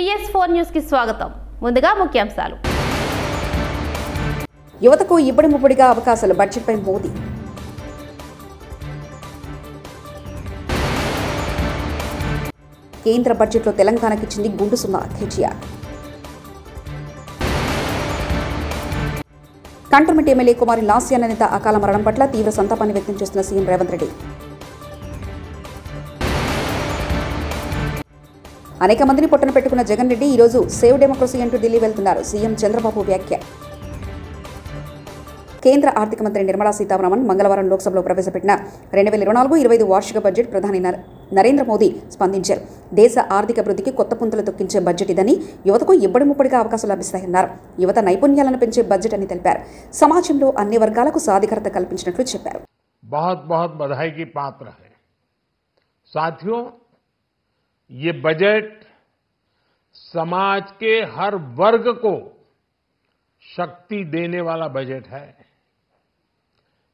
PS4 news కి స్వాగతం. ముందుగా ముఖ్యాంశాలు. యువతకు ఇబ్బడి ముబ్బడిగా అవకాశాలు బడ్జెట్పై మోదీ. కేంద్ర బడ్జెట్లో తెలంగాణకి ఇచ్చింది గుండు సున్నా కేటీఆర్. కంటోన్మెంట్ ఎమ్మెల్యే కుమారి లాస్యాన నేత అకాల మరణం పట్ల తీవ్ర సంతాపాన్ని వ్యక్తం చేస్తున్న సీఎం రేవంత్ రెడ్డి. అనేక మందిని పొట్టన పెట్టుకున్న జగన్ రెడ్డి ఈరోజు సేవ్ డెమోక్రసీ అంటూ ఢిల్లీ వెళ్తున్నారు. సీఎం చంద్రబాబు వ్యాఖ్య. కేంద్ర ఆర్థిక మంత్రి నిర్మలా సీతారామన్ మంగళవారం లోక్సభలో ప్రవేశపెట్టిన 2024-25 వార్షిక బడ్జెట్ ప్రధాని నరేంద్ర మోదీ స్పందించారు. దేశ ఆర్థిక అభివృద్ధికి కొత్త పుంతలు తొక్కించే బడ్జెట్ ఇదని, యువతకు ఇబ్బడి ముబ్బడిగా అవకాశాలు లభిస్తాయన్నారు. యువత నైపుణ్యాలను పెంచే బడ్జెట్ అని తెలిపారు. సమాజంలో అన్ని వర్గాలకు సాధికారత కల్పించినట్లు చెప్పారు. बहुत बहुत बधाई की पात्र है। साथियों, ये बजट समाज के हर वर्ग को शक्ति देने वाला बजट है।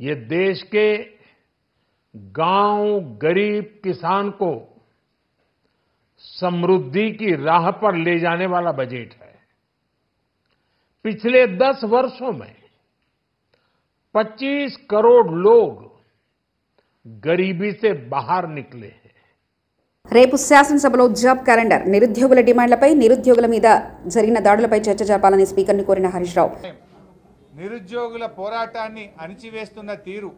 ये देश के गांव गरीब किसान को समृद्धि की राह पर ले जाने वाला बजट है। पिछले 10 वर्षों में 25 करोड़ लोग गरीबी से बाहर निकले हैं। రేపు శాసనసభలో జాబ్ క్యాలెండర్, నిరుద్యోగుల డిమాండ్లపై, నిరుద్యోగుల మీద జరిగిన దాడులపై చర్చ జరపాలని స్పీకర్ని కోరిన హరీష్ రావు. నిరుద్యోగుల పోరాటాన్ని అణిచివేస్తున్న తీరు,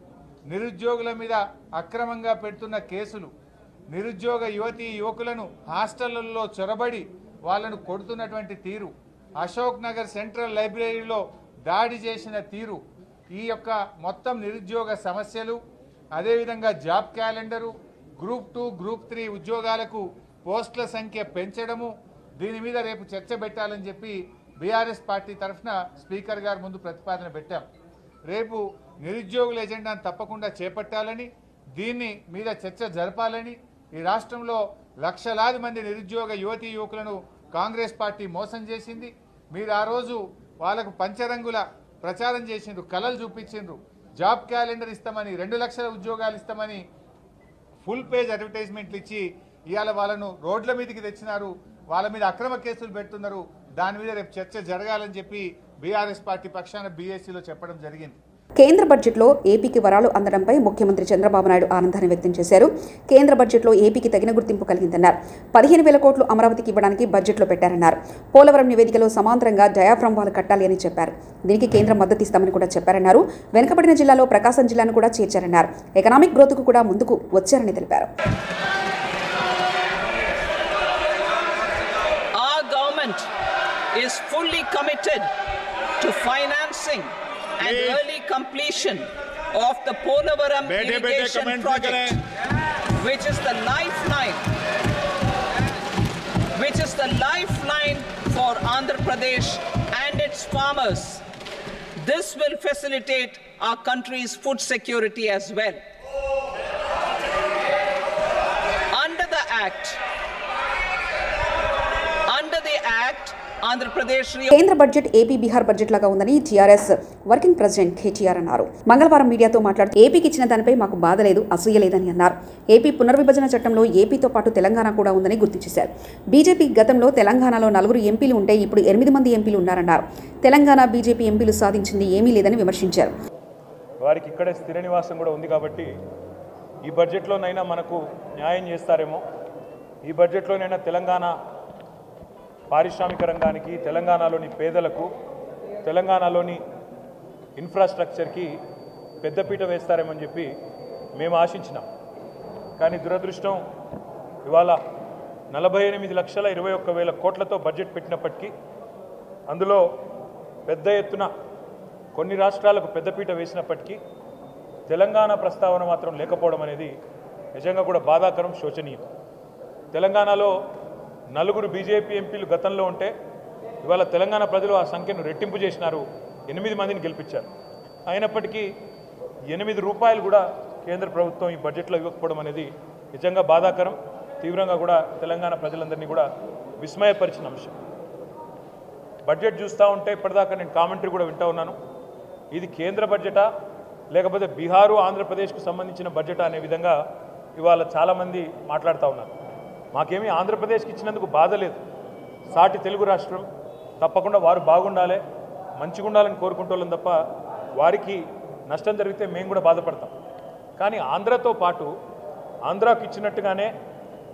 నిరుద్యోగుల మీద అక్రమంగా పెడుతున్న కేసులు, నిరుద్యోగ యువతీ యువకులను హాస్టళ్లలో చొరబడి వాళ్లను కొడుతున్నటువంటి తీరు, అశోక్ నగర్ సెంట్రల్ లైబ్రరీలో దాడి చేసిన తీరు, ఈ యొక్క మొత్తం నిరుద్యోగ సమస్యలు, అదేవిధంగా జాబ్ క్యాలెండరు, గ్రూప్ 2, గ్రూప్ 3 ఉద్యోగాలకు పోస్టుల సంఖ్య పెంచడము, దీని మీద రేపు చర్చ పెట్టాలని చెప్పి బీఆర్ఎస్ పార్టీ తరఫున స్పీకర్ గారి ముందు ప్రతిపాదన పెట్టాం. రేపు నిరుద్యోగుల ఎజెండాను తప్పకుండా చేపట్టాలని, దీన్ని మీద చర్చ జరపాలని, ఈ రాష్ట్రంలో లక్షలాది మంది నిరుద్యోగ యువతీ యువకులను కాంగ్రెస్ పార్టీ మోసం చేసింది. మీరు ఆ రోజు వాళ్లకు పంచరంగుల ప్రచారం చేసిండ్రు, కలలు చూపించిండ్రు, జాబ్ క్యాలెండర్ ఇస్తామని, 2 లక్షల ఉద్యోగాలు ఇస్తామని ఫుల్ పేజ్ అడ్వర్టైజ్మెంట్లు ఇచ్చి ఇవాళ వాళ్ళను రోడ్ల మీదకి తెచ్చినారు, వాళ్ళ మీద అక్రమ కేసులు పెడుతున్నారు. దాని మీద రేపు చర్చ జరగాలని చెప్పి బీఆర్ఎస్ పార్టీ పక్షాన బీఎస్సీలో చెప్పడం జరిగింది. కేంద్ర బడ్జెట్లో ఏపీకి వరాలు అందడంపై ముఖ్యమంత్రి చంద్రబాబు నాయుడు ఆనందాన్ని వ్యక్తం చేశారు. కేంద్ర బడ్జెట్లో ఏపీకి తగిన గుర్తింపు కలిగిందన్నారు. 15,000 కోట్లు అమరావతికి ఇవ్వడానికి బడ్జెట్లో పెట్టారన్నారు. పోలవరం నివేదికలో సమాంతరంగా డయాఫ్రామ్ వాల్ కట్టాలి అని చెప్పారు. దీనికి కేంద్రం మద్దతు ఇస్తామని కూడా చెప్పారన్నారు. వెనుకబడిన జిల్లాలో ప్రకాశం జిల్లాను కూడా చేర్చారన్నారు. ఎకనామిక్ గ్రోత్కు కూడా ముందుకు వచ్చారని తెలిపారు. Our government is fully committed to financing and early completion of the Polavaram irrigation project, which is the lifeline for Andhra Pradesh and its farmers. This will facilitate our country's food security as well. Under the act, కేంద్ర budget AP Bihar budget లాగా ఉందని TRS working president KTR అన్నారు. మంగళవారం మీడియాతో మాట్లాడుతూ ఏపీకి ఇచ్చిన దానిపై మాకు బాధ లేదు, అసూయ లేదని అన్నారు. ఏపీ పునర్విభజన చట్టంలో ఏపీతో పాటు తెలంగాణ కూడా ఉందని గుర్తు చేశారు. బీజేపీ గతంలో తెలంగాణలో 4 ఎంపీలు ఉంటే ఇప్పుడు 8 మంది ఎంపీలు ఉన్నారన్నారు. తెలంగాణ బీజేపీ ఎంపీలు సాధించింది ఏమీ లేదని విమర్శించారు. వారికి ఇక్కడే స్థిర నివాసం కూడా ఉంది కాబట్టి ఈ బడ్జెట్లోనైనా మనకు న్యాయం చేస్తారేమో, ఈ బడ్జెట్లోనైనా తెలంగాణ పారిశ్రామిక రంగానికి, తెలంగాణలోని పేదలకు, తెలంగాణలోని ఇన్ఫ్రాస్ట్రక్చర్కి పెద్దపీట వేస్తారేమని చెప్పి మేము ఆశించినాం. కానీ దురదృష్టం, ఇవాళ 48,21,000 కోట్లతో బడ్జెట్ పెట్టినప్పటికీ అందులో పెద్ద ఎత్తున కొన్ని రాష్ట్రాలకు పెద్దపీట వేసినప్పటికీ తెలంగాణ ప్రస్తావన మాత్రం లేకపోవడం అనేది నిజంగా కూడా బాధాకరం, శోచనీయం. తెలంగాణలో 4 బీజేపీ ఎంపీలు గతంలో ఉంటే ఇవాళ తెలంగాణ ప్రజలు ఆ సంఖ్యను రెట్టింపు చేసినారు, 8 మందిని గెలిపించారు. అయినప్పటికీ 8 రూపాయలు కూడా కేంద్ర ప్రభుత్వం ఈ బడ్జెట్లో ఇవ్వకపోవడం అనేది నిజంగా బాధాకరం, తీవ్రంగా కూడా తెలంగాణ ప్రజలందరినీ కూడా విస్మయపరిచిన అంశం. బడ్జెట్ చూస్తూ ఉంటే ఇప్పటిదాకా నేను కామెంటరీ కూడా వింటూ ఉన్నాను. ఇది కేంద్ర బడ్జెటా లేకపోతే బీహారు ఆంధ్రప్రదేశ్కు సంబంధించిన బడ్జెటా అనే విధంగా ఇవాళ చాలామంది మాట్లాడుతూ ఉన్నారు. మాకేమీ ఆంధ్రప్రదేశ్కి ఇచ్చినందుకు బాధ లేదు. సాటి తెలుగు రాష్ట్రం తప్పకుండా వారు బాగుండాలి, మంచిగా ఉండాలని కోరుకుంటోళ్ళం తప్ప వారికి నష్టం జరిగితే మేము కూడా బాధపడతాం. కానీ ఆంధ్రతో పాటు ఆంధ్రాకు ఇచ్చినట్టుగానే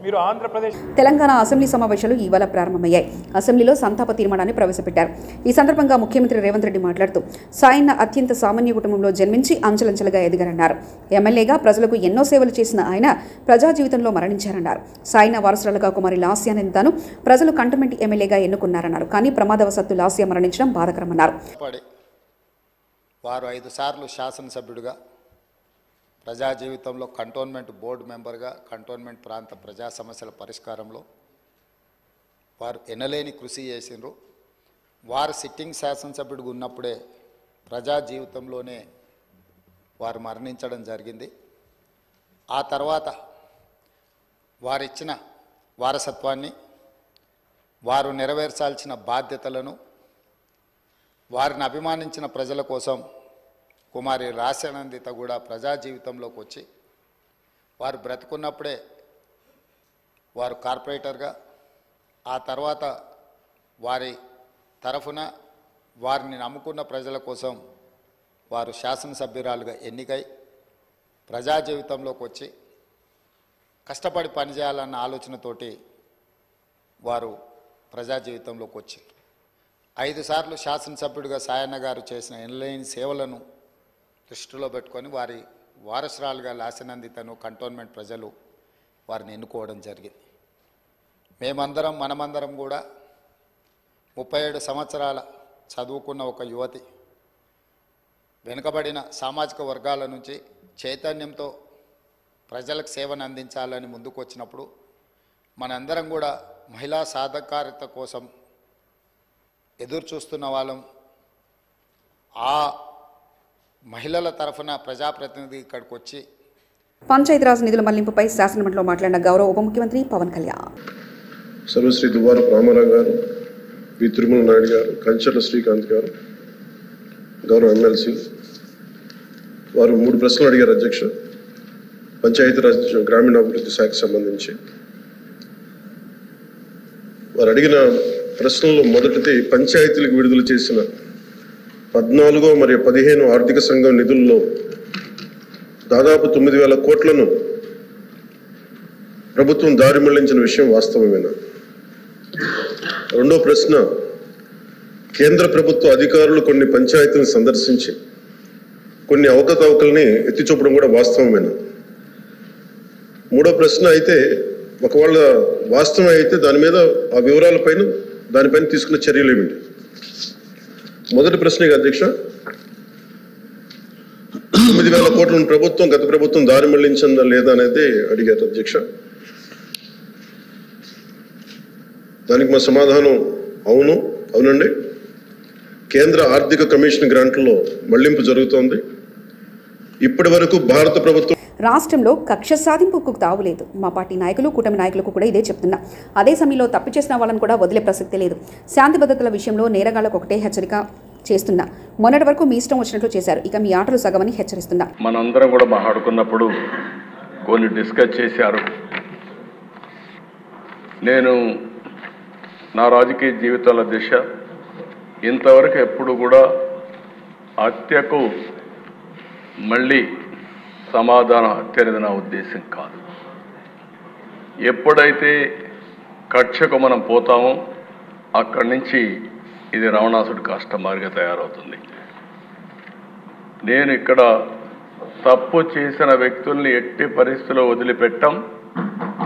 మీరు ఆంధ్రప్రదేశ్ తెలంగాణ అసెంబ్లీ సమావేశాలు ఇవాళ ప్రారంభమయ్యాయి. అసెంబ్లీలో సంతాప తీర్మానాన్ని ప్రవేశపెట్టారు. ఈ సందర్భంగా ముఖ్యమంత్రి రేవంత్ రెడ్డి మాట్లాడుతూ సాయన్న అత్యంత సామాన్య కుటుంబంలో జన్మించి అంచెలంచెలుగా ఎదిగారన్నారు. ఎమ్మెల్యేగా ప్రజలకు ఎన్నో సేవలు చేసిన ఆయన ప్రజా జీవితంలో మరణించారన్నారు. సాయన్న వారసురాలుగా కుమారి లాస్యాని తాను ప్రజలు కంటోన్మెంట్ ఎమ్మెల్యేగా ఎన్నుకున్నారన్నారు. కానీ ప్రమాదవశాత్తు లాస్యా మరణించడం బాధాకరమన్నారు. వారు 5 సార్లు శాసనసభ్యుడిగా, ప్రజా జీవితంలో కంటోన్మెంట్ బోర్డు మెంబర్గా, కంటోన్మెంట్ ప్రాంత ప్రజా సమస్యల పరిష్కారంలో వారు ఎనలేని కృషి చేసిండ్రు. వారు సిట్టింగ్ శాసనసభ్యుడిగా ఉన్నప్పుడే ప్రజా జీవితంలోనే వారు మరణించడం జరిగింది. ఆ తర్వాత వారిచ్చిన వారసత్వాన్ని, వారు నెరవేర్చాల్సిన బాధ్యతలను, వారిని అభిమానించిన ప్రజల కోసం కుమారి రాశానందిత కూడా ప్రజా జీవితంలోకి వచ్చి వారు బ్రతుకున్నప్పుడే వారు కార్పొరేటర్గా, ఆ తర్వాత వారి తరఫున వారిని నమ్ముకున్న ప్రజల కోసం వారు శాసనసభ్యురాలుగా ఎన్నికై ప్రజా జీవితంలోకి వచ్చి కష్టపడి పనిచేయాలన్న ఆలోచనతోటి వారు ప్రజా జీవితంలోకి వచ్చి 5 సార్లు శాసనసభ్యుడిగా సాయన్న గారు చేసిన ఎనలేని సేవలను దృష్టిలో పెట్టుకొని వారి వారసురాలుగా లాస్యానందితను కంటోన్మెంట్ ప్రజలు వారిని ఎన్నుకోవడం జరిగింది. మనమందరం కూడా 37 సంవత్సరాల చదువుకున్న ఒక యువతి, వెనుకబడిన సామాజిక వర్గాల నుంచి చైతన్యంతో ప్రజలకు సేవను అందించాలని ముందుకు వచ్చినప్పుడు మనందరం కూడా మహిళా సాధికారత కోసం ఎదురు చూస్తున్న వాళ్ళం. ఆ మహిళల తరఫున ప్రజాప్రతినిధి ఇక్కడికి వచ్చి పంచాయతీరాజ్ నిధుల మళ్లింపుపై శాసనమండలిలో మాట్లాడిన గౌరవ ఉప ముఖ్యమంత్రి పవన్ కళ్యాణ్, సర్వశ్రీ దువ్వారపు రామారావు గారు, వి తిరుమల నాయుడు గారు, కంచర్ల శ్రీకాంత్ గారు, గౌరవ ఎమ్మెల్సీ వారు 3 ప్రశ్నలు అడిగారు. అధ్యక్ష, పంచాయతీరాజ్ గ్రామీణాభివృద్ధి శాఖకు సంబంధించి వారు అడిగిన ప్రశ్నల్లో మొదటిది పంచాయతీలకు విడుదల చేసిన 14 మరియు 15 ఆర్థిక సంఘం నిధుల్లో దాదాపు 9,000 కోట్లను ప్రభుత్వం దారి మళ్లించిన విషయం వాస్తవమేనా? రెండో ప్రశ్న, కేంద్ర ప్రభుత్వ అధికారులు కొన్ని పంచాయతీలను సందర్శించి కొన్ని అవకతవకల్ని ఎత్తి చూపడం కూడా వాస్తవమేనా? మూడో ప్రశ్న అయితే ఒకవేళ వాస్తవం అయితే దాని మీద ఆ వివరాలపైన దానిపైన తీసుకున్న చర్యలు ఏమిటి? మొదటి ప్రశ్నగా అధ్యక్ష, 9,000 కోట్లను గత ప్రభుత్వం దారి మళ్లించిందా లేదా అనేది అడిగారు అధ్యక్ష. దానికి మా సమాధానం అవునండి. కేంద్ర ఆర్థిక కమిషన్ గ్రాంట్లలో మళ్లింపు జరుగుతోంది. ఇప్పటి వరకు భారత ప్రభుత్వం రాష్ట్రంలో కక్ష సాధింపుకు తావులేదు. మా పార్టీ నాయకులు, కూటమి నాయకులకు కూడా ఇదే చెప్తున్నా. అదే సమయంలో తప్పు చేసిన వాళ్ళని కూడా వదిలే ప్రసక్తి లేదు. శాంతి భద్రతల విషయంలో నేరగాళ్లకు ఒకటే హెచ్చరిక చేస్తున్నా. మొన్నటి వరకు మీ ఇష్టం వచ్చినట్లు చేశారు, ఇక మీ ఆటలు సగమని హెచ్చరిస్తున్నా. మనందరం కూడా మాట్లాడుకున్నప్పుడు కొన్ని డిస్కస్ చేశారు. నేను నా రాజకీయ జీవితాల దిశ ఇంతవరకు ఎప్పుడు కూడా హత్యకు మళ్ళీ సమాధానం హత్య అనేది నా ఉద్దేశం కాదు. ఎప్పుడైతే కక్షకు మనం పోతామో అక్కడి నుంచి ఇది రావణాసుడి కష్టమారిగా తయారవుతుంది. నేను ఇక్కడ తప్పు చేసిన వ్యక్తుల్ని ఎట్టి పరిస్థితుల్లో వదిలిపెట్టాం.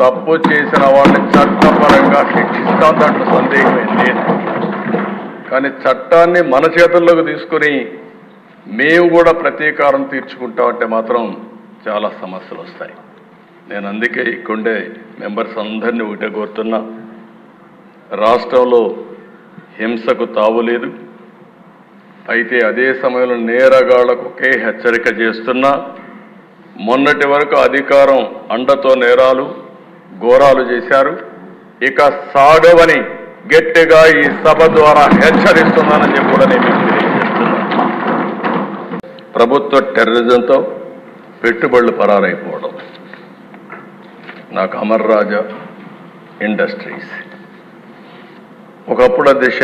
తప్పు చేసిన వాళ్ళని చట్టపరంగా శిక్షిస్తాం, దాంట్లో సందేహమే లేదు. కానీ చట్టాన్ని మన చేతుల్లోకి తీసుకుని మేము కూడా ప్రతీకారం తీర్చుకుంటామంటే మాత్రం చాలా సమస్యలు వస్తాయి. నేను అందుకే ఇక్కడే మెంబర్స్ అందరినీ ఒకటే కోరుతున్నా, రాష్ట్రంలో హింసకు తావులేదు. అయితే అదే సమయంలో నేరగాళ్లకు ఒకే హెచ్చరిక చేస్తున్నా, మొన్నటి వరకు అధికారం అండతో నేరాలు ఘోరాలు చేశారు, ఇక సాగవని గట్టిగా ఈ సభ ద్వారా హెచ్చరిస్తున్నానని చెప్పి కూడా నేను తెలియజేస్తున్నాను. ప్రభుత్వ టెర్రరిజంతో పెట్టుబడులు పరారైపోవడం, నాకు అమర్ రాజా ఇండస్ట్రీస్ ఒకప్పుడు అధ్యక్ష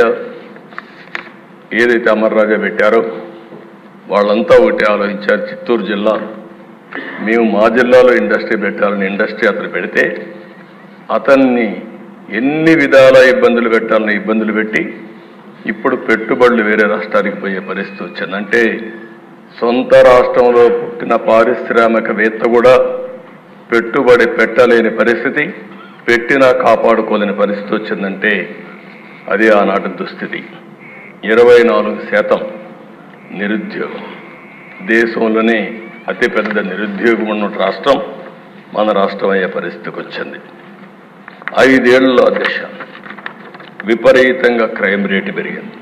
ఏదైతే అమర్రాజా పెట్టారో వాళ్ళంతా ఒకటి ఆలోచించారు. చిత్తూరు జిల్లా మేము మా జిల్లాలో ఇండస్ట్రీ పెట్టాలని ఇండస్ట్రీ అతను పెడితే అతన్ని ఎన్ని విధాల ఇబ్బందులు పెట్టాలని ఇబ్బందులు పెట్టి ఇప్పుడు పెట్టుబడులు వేరే రాష్ట్రానికి పోయే పరిస్థితి వచ్చింది. అంటే సొంత రాష్ట్రంలో పుట్టిన పారిశ్రామికవేత్త కూడా పెట్టుబడి పెట్టలేని పరిస్థితి, పెట్టినా కాపాడుకోలేని పరిస్థితి వచ్చిందంటే అది ఆనాటి దుస్థితి. 24% నిరుద్యోగం, దేశంలోనే అతిపెద్ద నిరుద్యోగం ఉన్న రాష్ట్రం మన రాష్ట్రం అయ్యే పరిస్థితికి వచ్చింది. 5 ఏళ్లలో అధ్యక్ష విపరీతంగా క్రైమ్ రేటు పెరిగింది.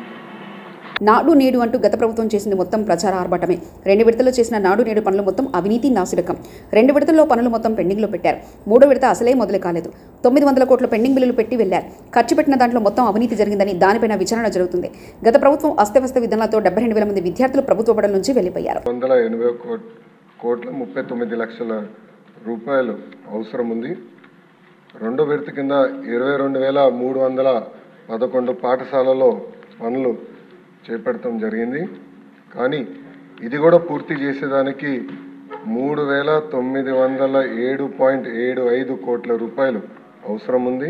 నాడు నేడు అంటూ గత ప్రభుత్వం చేసింది మొత్తం ప్రచార ఆర్భటమే. 2 విడతల్లో చేసిన నాడు నేడు పనులు మొత్తం అవినీతి నాసిరకం. 2 విడతల్లో పనులు మొత్తం పెండింగ్లో పెట్టారు. 3వ విడత అసలే మొదలు కాలేదు. 900 కోట్ల పెండింగ్ బిల్లులు పెట్టి వెళ్లారు. ఖర్చు పెట్టిన దాంట్లో మొత్తం అవినీతి జరిగిందని దానిపైన విచారణ జరుగుతుంది. గత ప్రభుత్వం అస్తవ్యస్త విధానాలతో 72,000 మంది విద్యార్థులు ప్రభుత్వ బడుల నుంచి వెళ్లిపోయారు. 180 కోట్ల 39 లక్షల రూపాయలు అవసరం ఉంది. 2వ విడత కింద 22,311 పాఠశాలలో పనులు చేపట్టడం జరిగింది. కానీ ఇది కూడా పూర్తి చేసేదానికి 3,907.75 కోట్ల రూపాయలు అవసరం ఉంది.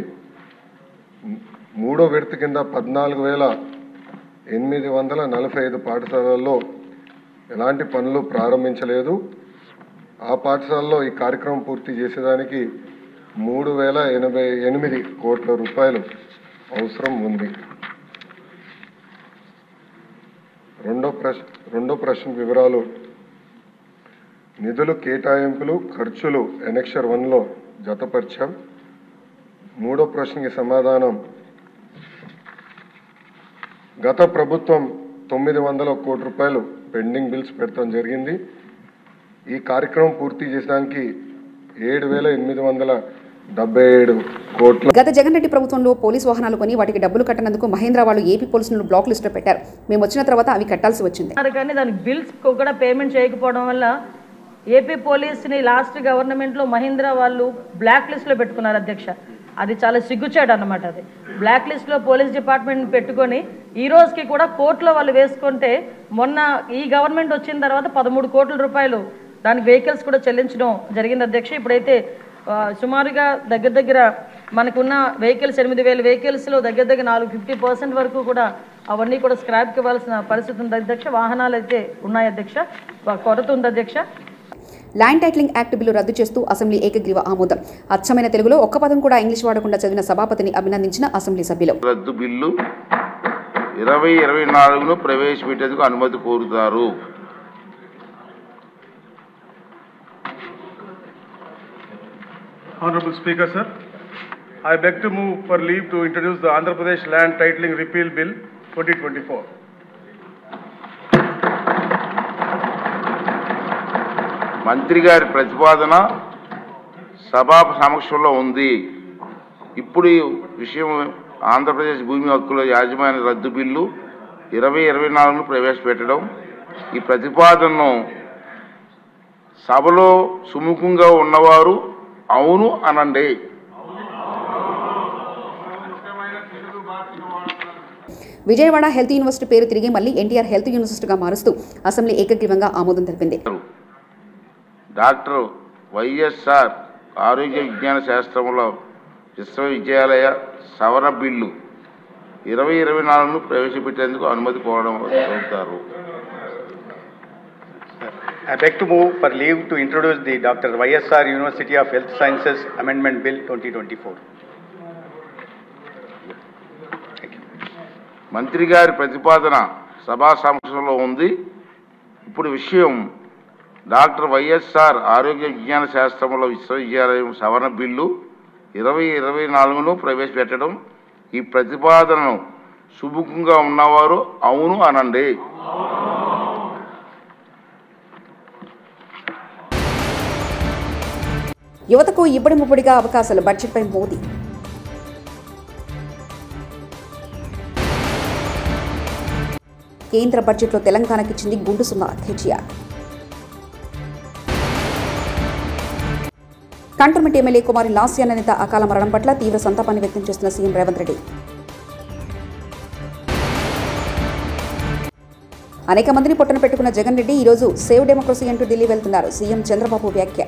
3వ విడత కింద 14,845 పాఠశాలల్లో ఎలాంటి పనులు ప్రారంభించలేదు. ఆ పాఠశాలలో ఈ కార్యక్రమం పూర్తి చేసేదానికి 3,088 కోట్ల రూపాయలు అవసరం ఉంది. రెండో ప్రశ్న వివరాలు. నిధులు కేటాయింపులు ఖర్చులు ఎనెక్షర్ 1లో జతపరిచాం. 3వ ప్రశ్నకి సమాధానం. గత ప్రభుత్వం 900 కోట్ల రూపాయలు పెండింగ్ బిల్స్ పెట్టడం జరిగింది. ఈ కార్యక్రమం పూర్తి చేసడానికి 7,877 కోట్ల. గత జగన్ రెడ్డి ప్రభుత్వంలో పోలీస్ వాహనాలు కొని వాటికి డబ్బులు కట్టనందుకు మహేంద్ర వాళ్ళు ఏపీ పోలీసులను బ్లాక్ లిస్టులో పెట్టారు. మేము వచ్చిన తర్వాత అవి కట్టాల్సి వచ్చింది. కానీ దానికి బిల్స్ కూడా పేమెంట్ చేయకపోవడం వల్ల ఏపీ పోలీసుని లాస్ట్ గవర్నమెంట్లో మహేంద్ర వాళ్ళు బ్లాక్ లిస్ట్లో పెట్టుకున్నారు అధ్యక్ష. అది చాలా సిగ్గుచేటు అన్నమాట. అది బ్లాక్ లిస్ట్లో పోలీస్ డిపార్ట్మెంట్ పెట్టుకొని ఈ రోజుకి కూడా కోర్టులో వాళ్ళు వేసుకుంటే మొన్న ఈ గవర్నమెంట్ వచ్చిన తర్వాత 13 కోట్ల రూపాయలు దానికి వెహికల్స్ కూడా చెల్లించడం జరిగింది అధ్యక్ష. ఇప్పుడైతే సుమారుగా దగ్గర మనకున్న వెహికల్స్ 8,000 వెహికల్స్లో దగ్గర 50% వరకు కూడా అవన్నీ కూడా స్క్రాప్కి ఇవ్వాల్సిన పరిస్థితి ఉంది అధ్యక్ష. వాహనాలు అయితే ఉన్నాయి అధ్యక్ష, కొరత ఉంది అధ్యక్ష. ల్యాండ్ టైటిలింగ్ యాక్ట్ బిల్లు రద్దు చేస్తూ అసెంబ్లీ ఏకగ్రీవ ఆమోదం. అచ్చమైన తెలుగులో ఒక్క పదం కూడా ఇంగ్లీష్ వాడకుండా చదివిన సభాపతిని అభినందించిన అసెంబ్లీ సభ్యులు. రద్దు బిల్లు 2024ను ప్రవేశపెట్టేందుకు అనుమతి కోరుతారు. Honorable Speaker, sir, I beg to move for leave to introduce the Andhra Pradesh Land Titling Repeal Bill 2024. మంత్రి గారి ప్రతిపాదన సభా సమక్షంలో ఉంది. ఇప్పుడు ఈ విషయం ఆంధ్రప్రదేశ్ భూమి హక్కుల యాజమాన్య రద్దు బిల్లు 2024ను ప్రవేశపెట్టడం. ఈ ప్రతిపాదనను సభలో సుముఖంగా ఉన్నవారు అవును అనండి. విజయవాడ హెల్త్ యూనివర్సిటీ పేరు తిరిగి మళ్ళీ ఎన్టీఆర్ హెల్త్ యూనివర్సిటీగా మారుస్తూ అసెంబ్లీ ఏకగ్రీవంగా ఆమోదం తెలిపింది. డాక్టర్ వైఎస్ఆర్ ఆరోగ్య విజ్ఞాన శాస్త్రముల విశ్వవిద్యాలయ సవరణ బిల్లు 2024ను ప్రవేశపెట్టేందుకు అనుమతి కోరుతారు. I beg to move for leave to introduce the Dr. YSR University of Health Sciences Amendment Bill 2024. మంత్రి గారి ప్రతిపాదన సభా సమక్షంలో ఉంది. ఇప్పుడు విషయం డాక్టర్ వైఎస్ఆర్ ఆరోగ్య విజ్ఞాన శాస్త్రముల విశ్వవిద్యాలయం సవరణ బిల్లు 2024ను ప్రవేశపెట్టడం. ఈ ప్రతిపాదనను సుముఖంగా ఉన్నవారు అవును అనండి. యువతకు ఇబ్బడి ముబ్బడిగా అవకాశాలు, బడ్జెట్పై మోదీ. కేంద్ర బడ్జెట్లో తెలంగాణకిచ్చింది గుండు సున్నా కేటీఆర్. కంటోన్మెంట్ ఎమ్మెల్యే కుమారి లాస్యాల నేత అకాల మరణం పట్ల తీవ్ర సంతాపాన్ని వ్యక్తం చేస్తున్న సీఎం రేవంత్ రెడ్డి. అనేక మందిని పొట్టన పెట్టుకున్న జగన్ రెడ్డి ఈరోజు సేవ్ డెమోక్రసీ అంటూ ఢిల్లీ వెళ్తున్నారు. సీఎం చంద్రబాబు వ్యాఖ్య.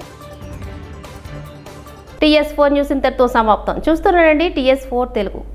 TS4 న్యూస్ ఇంతటితో సమాప్తం. చూస్తున్నారండి TS4 తెలుగు.